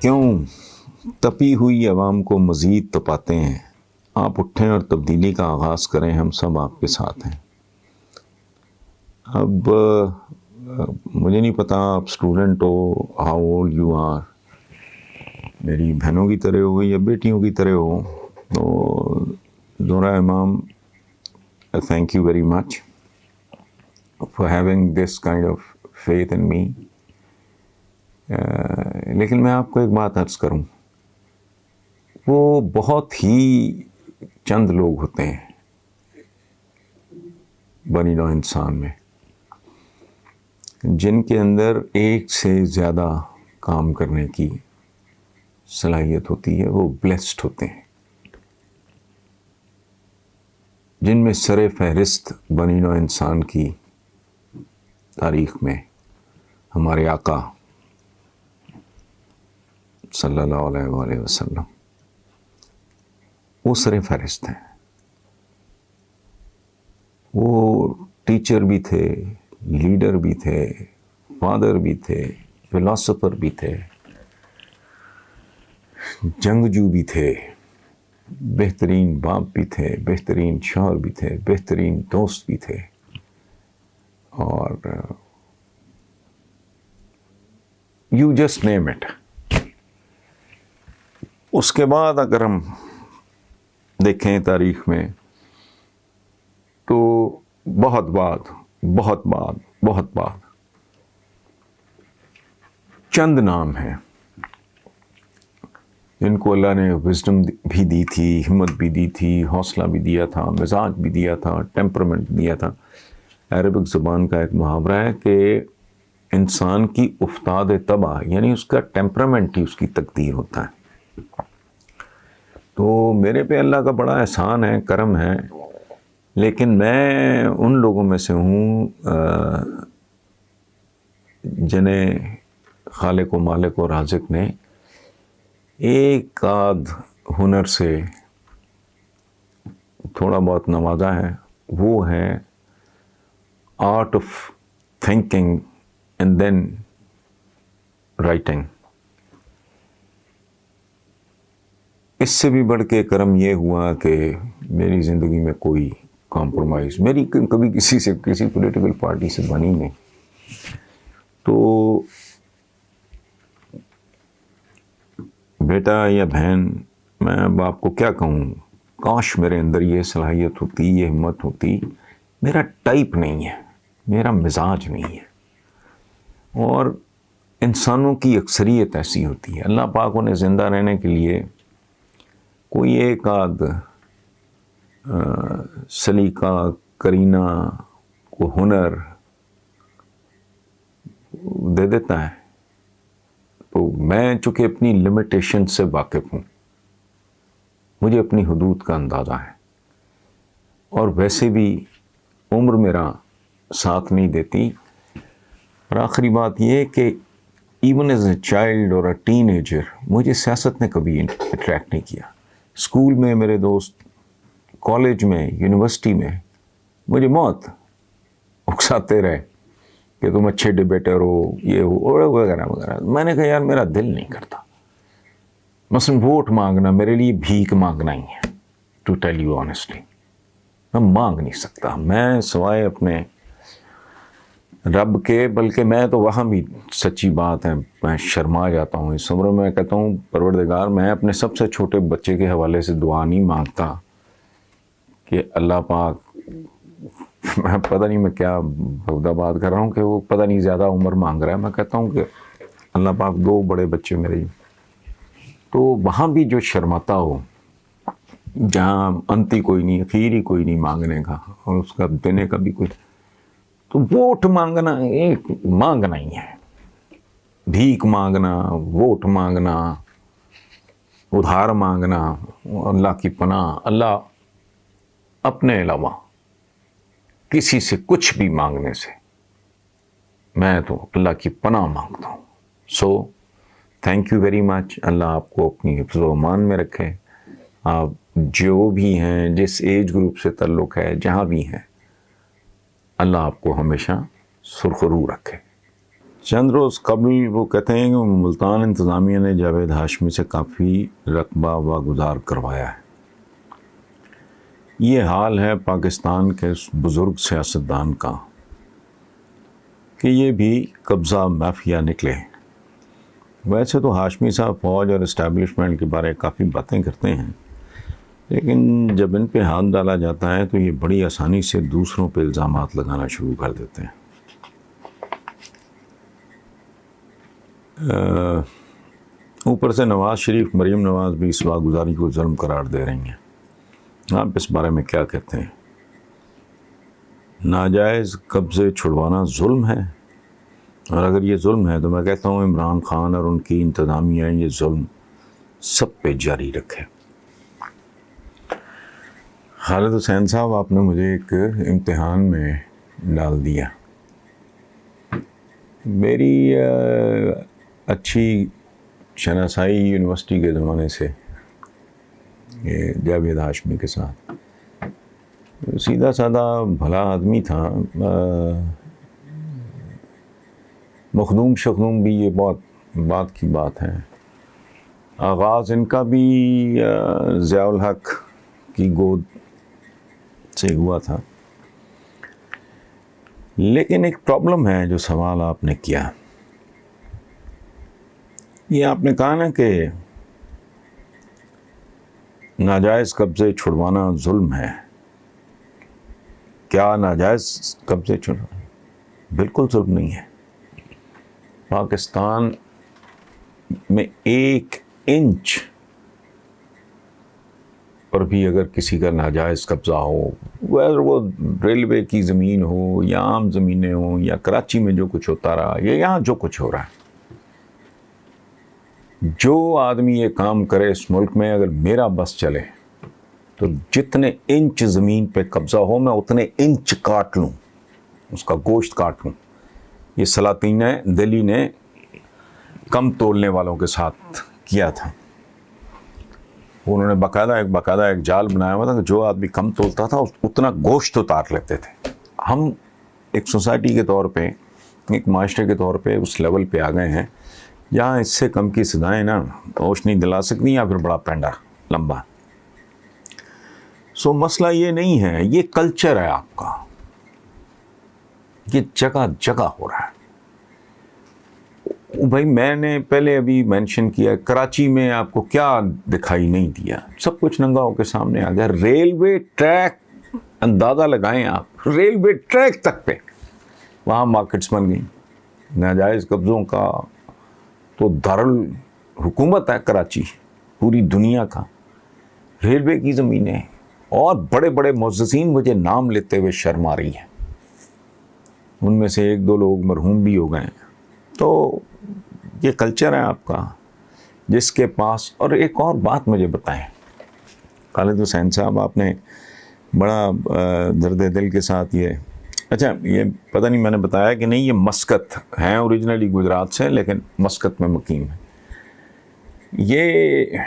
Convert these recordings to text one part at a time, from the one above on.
کیوں تپی ہوئی عوام کو مزید تپاتے ہیں؟ آپ اٹھیں اور تبدیلی کا آغاز کریں، ہم سب آپ کے ساتھ ہیں۔ اب مجھے نہیں پتا آپ اسٹوڈنٹ ہو، ہاؤ اولڈ یو آر، میری بہنوں کی طرح ہو یا بیٹیوں کی طرح ہو، تو زہرا امام thank you very much for having this kind of faith in me. لیکن میں آپ کو ایک بات عرض کروں، وہ بہت ہی چند لوگ ہوتے ہیں بنی نوع انسان میں جن کے اندر ایک سے زیادہ کام کرنے کی صلاحیت ہوتی ہے، وہ بلیسڈ ہوتے ہیں، جن میں سر فہرست بنی نوع انسان کی تاریخ میں ہمارے آقا صلی اللہ علیہ وآلہ وسلم وہ سر فہرست ہیں۔ وہ ٹیچر بھی تھے، لیڈر بھی تھے، فادر بھی تھے، فلاسفر بھی تھے، جنگجو بھی تھے، بہترین باپ بھی تھے، بہترین شوہر بھی تھے، بہترین دوست بھی تھے، اور یو جسٹ نیم اٹ۔ اس کے بعد اگر ہم دیکھیں تاریخ میں تو بہت بعد چند نام ہیں جن کو اللہ نے وزڈم بھی دی تھی، ہمت بھی دی تھی، حوصلہ بھی دیا تھا، مزاج بھی دیا تھا، ٹیمپرمنٹ دیا تھا۔ عربک زبان کا ایک محاورہ ہے کہ انسان کی افتاد طبع، یعنی اس کا ٹیمپرمنٹ ہی اس کی تقدیر ہوتا ہے۔ تو میرے پہ اللہ کا بڑا احسان ہے، کرم ہے، لیکن میں ان لوگوں میں سے ہوں جنہیں خالق و مالک و رازق نے ایک آدھ ہنر سے تھوڑا بہت نوازا ہے، وہ ہے art of thinking and then writing. اس سے بھی بڑھ کے کرم یہ ہوا کہ میری زندگی میں کوئی کمپرومائز میری کبھی کسی پولیٹیکل پارٹی سے بنی نہیں۔ تو بیٹا یا بہن، میں اب آپ کو کیا کہوں، کاش میرے اندر یہ صلاحیت ہوتی، یہ ہمت ہوتی۔ میرا ٹائپ نہیں ہے، میرا مزاج نہیں ہے، اور انسانوں کی اکثریت ایسی ہوتی ہے۔ اللہ پاک انہیں زندہ رہنے کے لیے کوئی ایک آدھ سلیقہ، کرینہ، کو ہنر دے دیتا ہے۔ تو میں چونکہ اپنی لمیٹیشن سے واقف ہوں، مجھے اپنی حدود کا اندازہ ہے، اور ویسے بھی عمر میرا ساتھ نہیں دیتی۔ اور آخری بات یہ کہ ایون ایز اے چائلڈ اور اے ٹین ایجر مجھے سیاست نے کبھی اٹریکٹ نہیں کیا۔ اسکول میں میرے دوست، کالج میں، یونیورسٹی میں مجھے موت اکساتے رہے کہ تم اچھے ڈیبیٹر ہو، یہ ہو، وغیرہ وغیرہ۔ میں نے کہا یار میرا دل نہیں کرتا۔ مثلاً ووٹ مانگنا میرے لیے بھیک مانگنا ہی ہے، ٹو ٹیل یو آنیسٹلی۔ میں مانگ نہیں سکتا، میں سوائے اپنے رب کے، بلکہ میں تو وہاں بھی سچی بات ہے میں شرما جاتا ہوں اس عمر میں۔ کہتا ہوں پروردگار، میں اپنے سب سے چھوٹے بچے کے حوالے سے دعا نہیں مانگتا کہ اللہ پاک، میں پتہ نہیں میں کیا بہت بات کر رہا ہوں کہ وہ پتہ نہیں زیادہ عمر مانگ رہا ہے۔ میں کہتا ہوں کہ اللہ پاک دو بڑے بچے میرے، تو وہاں بھی جو شرماتا ہو، جہاں انتی کوئی نہیں، اخیر ہی کوئی نہیں مانگنے کا، اور اس کا دینے کا بھی کوئی، تو ووٹ مانگنا ایک مانگنا ہی ہے۔ بھیک مانگنا، ووٹ مانگنا، ادھار مانگنا، اللہ کی پناہ، اللہ اپنے علاوہ کسی سے کچھ بھی مانگنے سے میں تو اللہ کی پناہ مانگتا ہوں۔ So thank you very much. اللہ آپ کو اپنی حفظ و امان میں رکھے۔ آپ جو بھی ہیں، جس ایج گروپ سے تعلق ہے، جہاں بھی ہیں، اللہ آپ کو ہمیشہ سرخرو رکھے۔ چند روز قبل وہ کہتے ہیں کہ ملتان انتظامیہ نے جاوید ہاشمی سے کافی رقبہ واگزار کروایا ہے. یہ حال ہے پاکستان کے بزرگ سیاستدان کا کہ یہ بھی قبضہ مافیا نکلے. ویسے تو ہاشمی صاحب فوج اور اسٹیبلشمنٹ کے بارے کافی باتیں کرتے ہیں، لیکن جب ان پہ ہاتھ ڈالا جاتا ہے تو یہ بڑی آسانی سے دوسروں پہ الزامات لگانا شروع کر دیتے ہیں. اوپر سے نواز شریف، مریم نواز بھی اس واگزاری کو ظلم قرار دے رہی ہیں. آپ اس بارے میں کیا کہتے ہیں؟ ناجائز قبضے چھڑوانا ظلم ہے، اور اگر یہ ظلم ہے تو میں کہتا ہوں عمران خان اور ان کی انتظامیہ یہ ظلم سب پہ جاری رکھے. خالد حسین صاحب، آپ نے مجھے ایک امتحان میں ڈال دیا. میری اچھی شناسائی یونیورسٹی کے زمانے سے یہ جاوید ہاشمی کے ساتھ، سیدھا سادہ بھلا آدمی تھا، مخدوم شخدوم بھی یہ بہت بات کی بات ہے. آغاز ان کا بھی ضیاء الحق کی گود سے ہوا تھا. لیکن ایک پرابلم ہے، جو سوال آپ نے کیا، یہ آپ نے کہا نا کہ ناجائز قبضے چھڑوانا ظلم ہے. کیا ناجائز قبضے چھڑوانا بالکل ظلم نہیں ہے. پاکستان میں 1 انچ پر بھی اگر کسی کا ناجائز قبضہ ہو، وہ ریلوے کی زمین ہو یا عام زمینیں ہوں یا کراچی میں جو کچھ ہوتا رہا یا یہاں جو کچھ ہو رہا ہے، جو آدمی یہ کام کرے اس ملک میں، اگر میرا بس چلے تو جتنے انچ زمین پہ قبضہ ہو میں اتنے انچ کاٹ لوں، اس کا گوشت کاٹ لوں. یہ سلاطین دہلی نے کم تولنے والوں کے ساتھ کیا تھا. انہوں نے باقاعدہ ایک جال بنایا ہوا تھا کہ جو آدمی کم تولتا تھا اتنا گوشت اتار لیتے تھے. ہم ایک سوسائٹی کے طور پہ، ایک معاشرے کے طور پہ اس لیول پہ آ گئے ہیں جہاں اس سے کم کی سزائیں نا ہوش نہیں دلا سکتی، یا پھر بڑا پینڈا لمبا. سو مسئلہ یہ نہیں ہے، یہ کلچر ہے آپ کا، یہ جگہ جگہ ہو رہا ہے. بھائی میں نے پہلے ابھی مینشن کیا، کراچی میں آپ کو کیا دکھائی نہیں دیا، سب کچھ ننگا ہو کے سامنے آ گیا. ریلوے ٹریک، اندازہ لگائیں آپ، ریلوے ٹریک تک پہ وہاں مارکیٹس بن گئی. ناجائز قبضوں کا تو دارالحکومت ہے کراچی، پوری دنیا کا. ریلوے کی زمینیں اور بڑے بڑے معززین مجھے نام لیتے ہوئے شرم آ رہی ہیں، ان میں سے 1-2 لوگ مرحوم بھی ہو گئے ہیں. تو یہ کلچر ہے آپ کا جس کے پاس. اور ایک اور بات مجھے بتائیں خالد حسین صاحب، آپ نے بڑا درد دل کے ساتھ اچھا یہ پتہ نہیں میں نے بتایا کہ نہیں، یہ مسقط ہیں، اوریجنلی گجرات سے لیکن مسقط میں مقیم ہے. یہ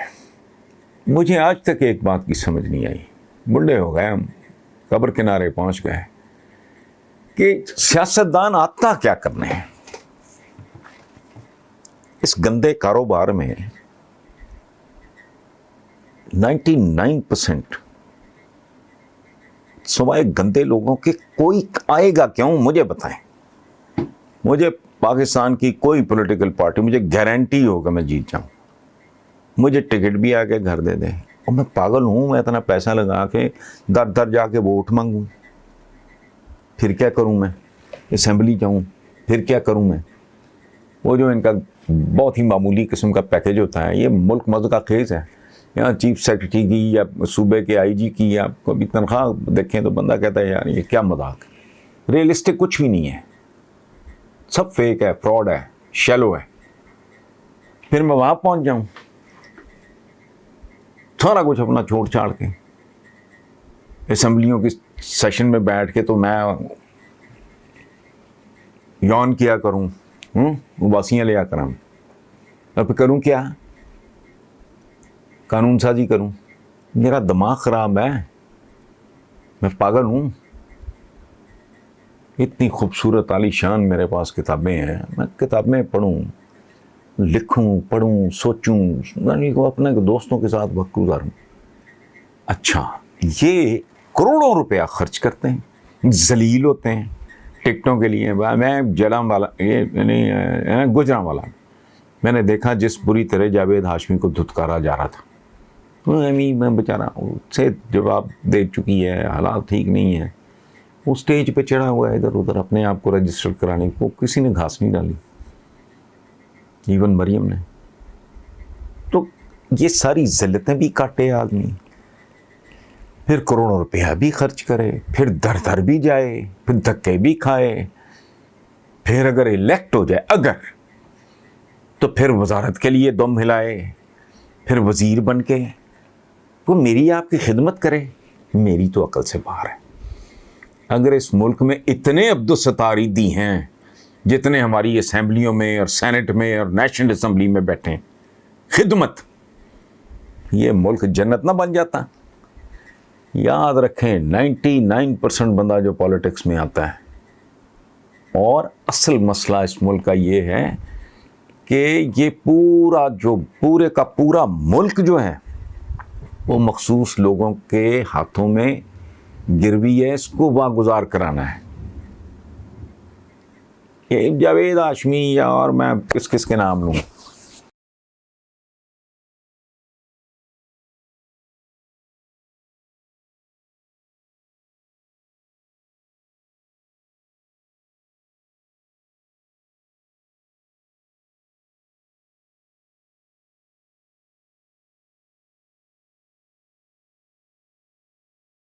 مجھے آج تک ایک بات کی سمجھ نہیں آئی، بڈھے ہو گئے ہم، قبر کنارے پہنچ گئے، کہ سیاستدان آتا کیا کرنے ہیں اس گندے کاروبار میں. 99% سوائے گندے لوگوں کے کوئی آئے گا کیوں؟ مجھے بتائیں. مجھے پاکستان کی کوئی پولیٹیکل پارٹی، مجھے گارنٹی ہوگا میں جیت جاؤں، مجھے ٹکٹ بھی آ کے گھر دے دیں، اور میں پاگل ہوں، میں اتنا پیسہ لگا کے در در جا کے ووٹ مانگوں؟ پھر کیا کروں میں؟ اسمبلی جاؤں پھر کیا کروں میں؟ وہ جو ان کا بہت ہی معمولی قسم کا پیکیج ہوتا ہے، یہ ملک مزہ کا خیز ہے. یہاں چیف سیکرٹری کی یا صوبے کے آئی جی کی یا کبھی تنخواہ دیکھیں تو بندہ کہتا ہے یار یہ کیا مذاق. ریئلسٹک کچھ بھی نہیں ہے، سب فیک ہے، فراڈ ہے، شیلو ہے. پھر میں وہاں پہنچ جاؤں سارا کچھ اپنا چھوڑ چھاڑ کے، اسمبلیوں کی سیشن میں بیٹھ کے تو میں یون کیا کروں، اباسیاں لیا کروں، اور پھر کروں کیا؟ قانون سازی کروں؟ میرا دماغ خراب ہے، میں پاگل ہوں. اتنی خوبصورت عالی شان میرے پاس کتابیں ہیں، میں کتابیں پڑھوں، لکھوں، پڑھوں، سوچوں، یعنی وہ اپنے دوستوں کے ساتھ وقت گزاروں. اچھا، یہ کروڑوں روپیہ خرچ کرتے ہیں، ذلیل ہوتے ہیں ٹکٹوں کے لیے. میں جلام والا، یہ یعنی گجراں والا میں نے دیکھا جس بری طرح جاوید ہاشمی کو دھتکارا جا رہا تھا. میں بیچارہ سے جواب دے چکی ہے، حالات ٹھیک نہیں ہے، وہ اسٹیج پہ چڑھا ہوا ہے ادھر ادھر اپنے آپ کو رجسٹر کرانے کو، کسی نے گھاس نہیں ڈالی، ایون مریم نے. تو یہ ساری ذلتیں بھی کاٹے آدمی، پھر کروڑوں روپیہ بھی خرچ کرے، پھر در در بھی جائے، پھر دھکے بھی کھائے، پھر اگر الیکٹ ہو جائے تو پھر وزارت کے لیے دم ہلائے، پھر وزیر بن کے وہ میری آپ کی خدمت کرے. میری تو عقل سے باہر ہے. اگر اس ملک میں اتنے عبدالستاری دی ہیں جتنے ہماری اسمبلیوں میں اور سینٹ میں اور نیشنل اسمبلی میں بیٹھے ہیں، خدمت، یہ ملک جنت نہ بن جاتا. یاد رکھیں 99% بندہ جو پالیٹکس میں آتا ہے، اور اصل مسئلہ اس ملک کا یہ ہے کہ یہ پورے کا پورا ملک جو ہے وہ مخصوص لوگوں کے ہاتھوں میں گروی ہے، اس کو واگزار کرانا ہے. یہ جاوید ہاشمی یا اور میں کس کے نام لوں،